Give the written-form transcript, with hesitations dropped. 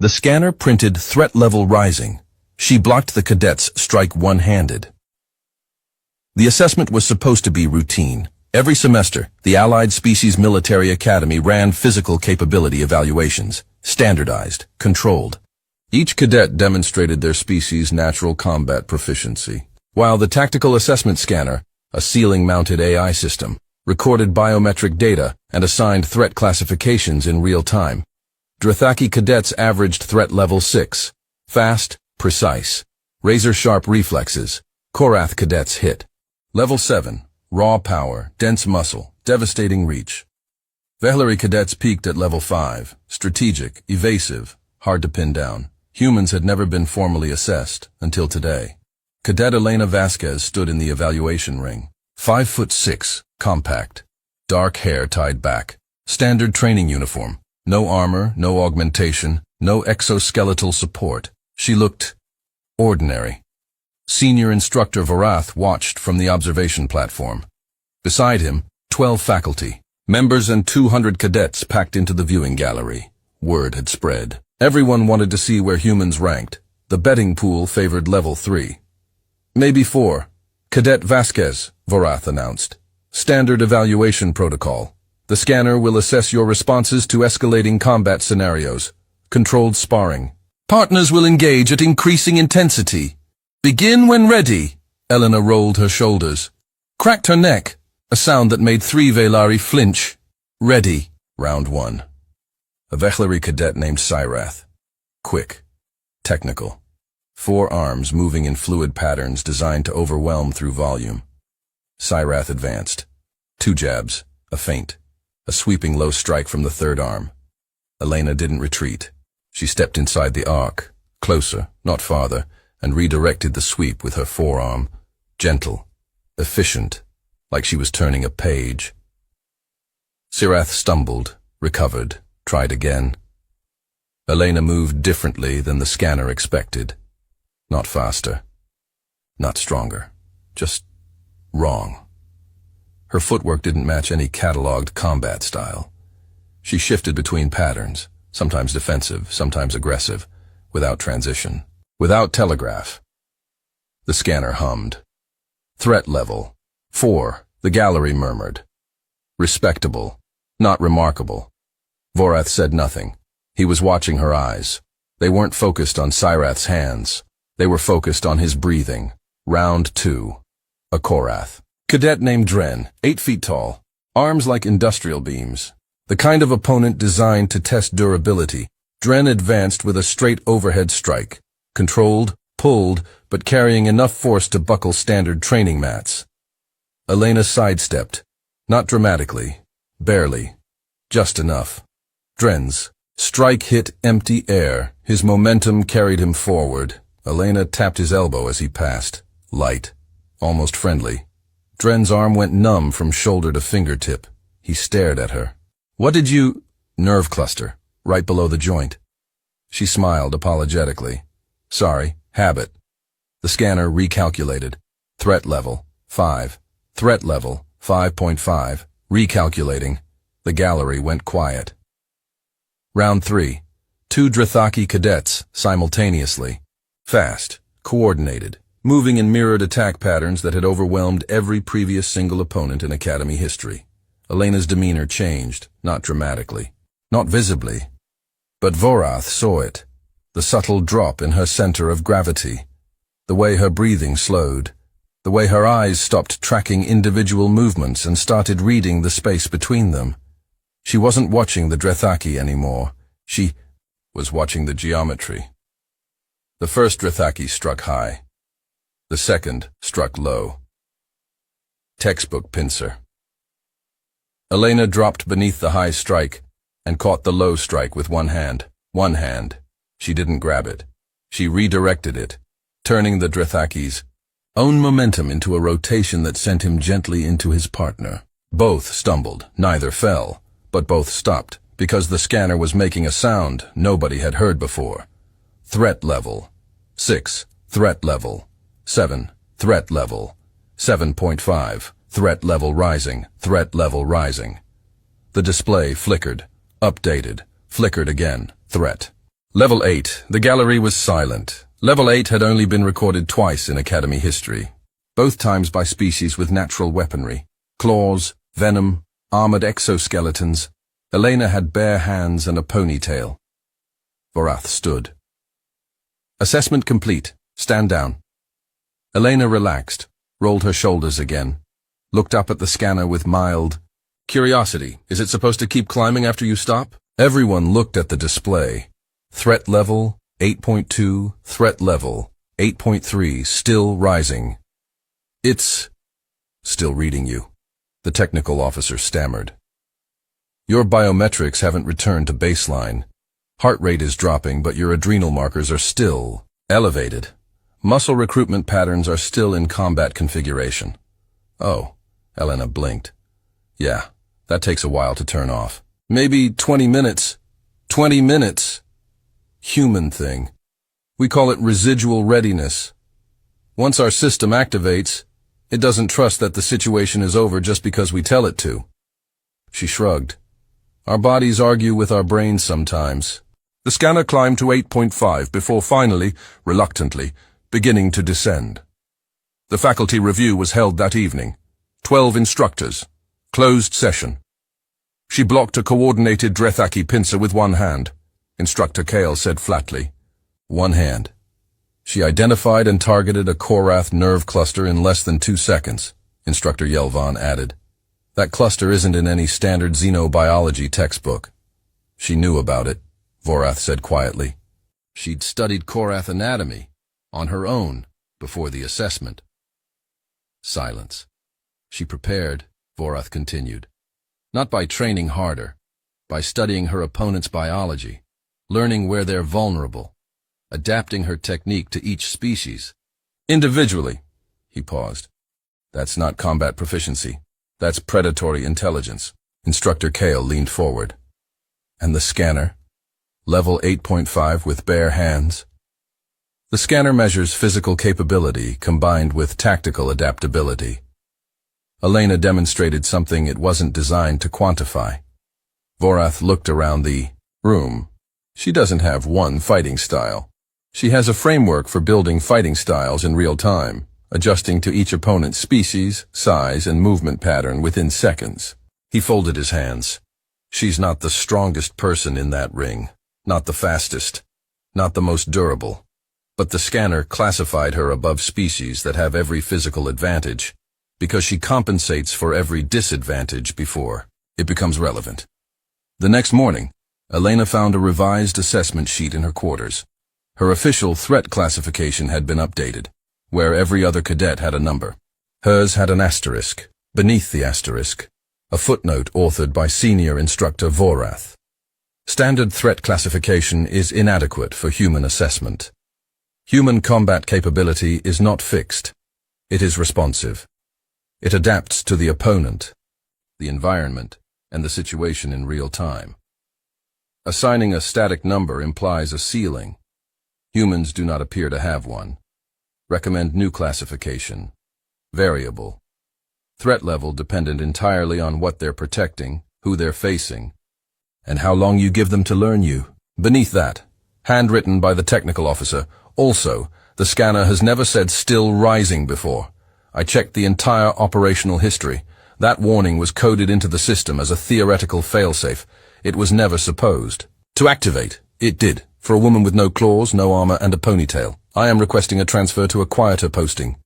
The scanner printed threat level rising. She blocked the cadet's strike one-handed. The assessment was supposed to be routine. Every semester, the Allied Species Military Academy ran physical capability evaluations, standardized, controlled. Each cadet demonstrated their species' natural combat proficiency, while the tactical assessment scanner, a ceiling-mounted AI system, recorded biometric data and assigned threat classifications in real time. Drethaki cadets averaged threat level 6, fast, precise, razor-sharp reflexes. Korath cadets hit. Level 7, raw power, dense muscle, devastating reach. Vehleri cadets peaked at level 5, strategic, evasive, hard to pin down. Humans had never been formally assessed until today. Cadet Elena Vasquez stood in the evaluation ring. 5'6", compact, dark hair tied back, standard training uniform, no armor, no augmentation, no exoskeletal support. She looked ordinary. Senior instructor Varath watched from the observation platform. Beside him, 12 faculty, members and 200 cadets packed into the viewing gallery. Word had spread. Everyone wanted to see where humans ranked. The betting pool favored level 3. Maybe 4. Cadet Vasquez, Varath announced. Standard evaluation protocol. The scanner will assess your responses to escalating combat scenarios. Controlled sparring. Partners will engage at increasing intensity. Begin when ready. Elena rolled her shoulders. Cracked her neck, a sound that made 3 Velari flinch. Ready. Round 1. A Vehleri cadet named Syrath. Quick. Technical. 4 arms moving in fluid patterns designed to overwhelm through volume. Syrath advanced. 2 jabs, a feint, a sweeping low strike from the 3rd arm. Elena didn't retreat. She stepped inside the arc, closer, not farther, and redirected the sweep with her forearm. Gentle, efficient, like she was turning a page. Syrath stumbled, recovered, tried again. Elena moved differently than the scanner expected. Not faster, not stronger, just wrong. Her footwork didn't match any cataloged combat style. She shifted between patterns, sometimes defensive, sometimes aggressive, without transition, without telegraph. The scanner hummed. Threat level 4, the gallery murmured. Respectable, not remarkable. Vorath said nothing. He was watching her eyes. They weren't focused on Syrath's hands. They were focused on his breathing. Round 2. A Korath. Cadet named Dren, 8 feet tall, arms like industrial beams. The kind of opponent designed to test durability. Dren advanced with a straight overhead strike. Controlled, pulled, but carrying enough force to buckle standard training mats. Elena sidestepped. Not dramatically. Barely. Just enough. Dren's strike hit empty air. His momentum carried him forward. Elena tapped his elbow as he passed. Light. Almost friendly. Dren's arm went numb from shoulder to fingertip. He stared at her. What did you... Nerve cluster. Right below the joint. She smiled apologetically. Sorry. Habit. The scanner recalculated. Threat level 5. Threat level 5.5. Recalculating. The gallery went quiet. Round 3. 2 Drethaki cadets, simultaneously. Fast. Coordinated. Moving in mirrored attack patterns that had overwhelmed every previous single opponent in Academy history. Elena's demeanor changed, not dramatically, not visibly. But Vorath saw it. The subtle drop in her center of gravity. The way her breathing slowed. The way her eyes stopped tracking individual movements and started reading the space between them. She wasn't watching the Drethaki anymore. She was watching the geometry. The first Drethaki struck high. The second struck low. Textbook pincer. Elena dropped beneath the high strike and caught the low strike with one hand. One hand. She didn't grab it. She redirected it, turning the Drethaki's own momentum into a rotation that sent him gently into his partner. Both stumbled. Neither fell, but both stopped, because the scanner was making a sound nobody had heard before. Threat level 6. Threat level 7. Threat level 7.5. Threat level rising. Threat level rising. The display flickered, updated, flickered again. Threat Level 8. The gallery was silent. Level 8 had only been recorded twice in Academy history, both times by species with natural weaponry. Claws, venom, armored exoskeletons. Elena had bare hands and a ponytail. Vorath stood. Assessment complete. Stand down. Elena relaxed, rolled her shoulders again, looked up at the scanner with mild curiosity. Is it supposed to keep climbing after you stop? Everyone looked at the display. Threat level 8.2, threat level 8.3, still rising. It's still reading you, the technical officer stammered. Your biometrics haven't returned to baseline. Heart rate is dropping, but your adrenal markers are still elevated. Muscle recruitment patterns are still in combat configuration. Oh, Elena blinked. Yeah, that takes a while to turn off. Maybe 20 minutes. 20 minutes. Human thing. We call it residual readiness. Once our system activates, it doesn't trust that the situation is over just because we tell it to. She shrugged. Our bodies argue with our brains sometimes. The scanner climbed to 8.5 before finally, reluctantly, beginning to descend. The faculty review was held that evening. 12 instructors. Closed session. She blocked a coordinated Drethaki pincer with one hand. Instructor Kale said flatly, one hand. She identified and targeted a Korath nerve cluster in less than 2 seconds. Instructor Yelvan added, that cluster isn't in any standard xenobiology textbook. She knew about it, Vorath said quietly. She'd studied Korath anatomy on her own before the assessment. Silence. She prepared, Vorath continued, not by training harder, by studying her opponent's biology, learning where they're vulnerable, adapting her technique to each species. Individually, he paused. That's not combat proficiency. That's predatory intelligence. Instructor Kale leaned forward. And the scanner? Level 8.5 with bare hands? The scanner measures physical capability combined with tactical adaptability. Elena demonstrated something it wasn't designed to quantify. Vorath looked around the room. She doesn't have one fighting style. She has a framework for building fighting styles in real time, adjusting to each opponent's species, size, and movement pattern within seconds. He folded his hands. She's not the strongest person in that ring, not the fastest, not the most durable. But the scanner classified her above species that have every physical advantage, because she compensates for every disadvantage before it becomes relevant. The next morning, Elena found a revised assessment sheet in her quarters. Her official threat classification had been updated, where every other cadet had a number. Hers had an asterisk. Beneath the asterisk, a footnote authored by senior instructor Vorath. Standard threat classification is inadequate for human assessment. Human combat capability is not fixed. It is responsive. It adapts to the opponent, the environment, and the situation in real time. Assigning a static number implies a ceiling. Humans do not appear to have one. Recommend new classification. Variable. Threat level dependent entirely on what they're protecting, who they're facing, and how long you give them to learn you. Beneath that, handwritten by the technical officer, also, the scanner has never said still rising before. I checked the entire operational history. That warning was coded into the system as a theoretical failsafe. It was never supposed to activate. It did, for a woman with no claws, no armor, and a ponytail. I am requesting a transfer to a quieter posting.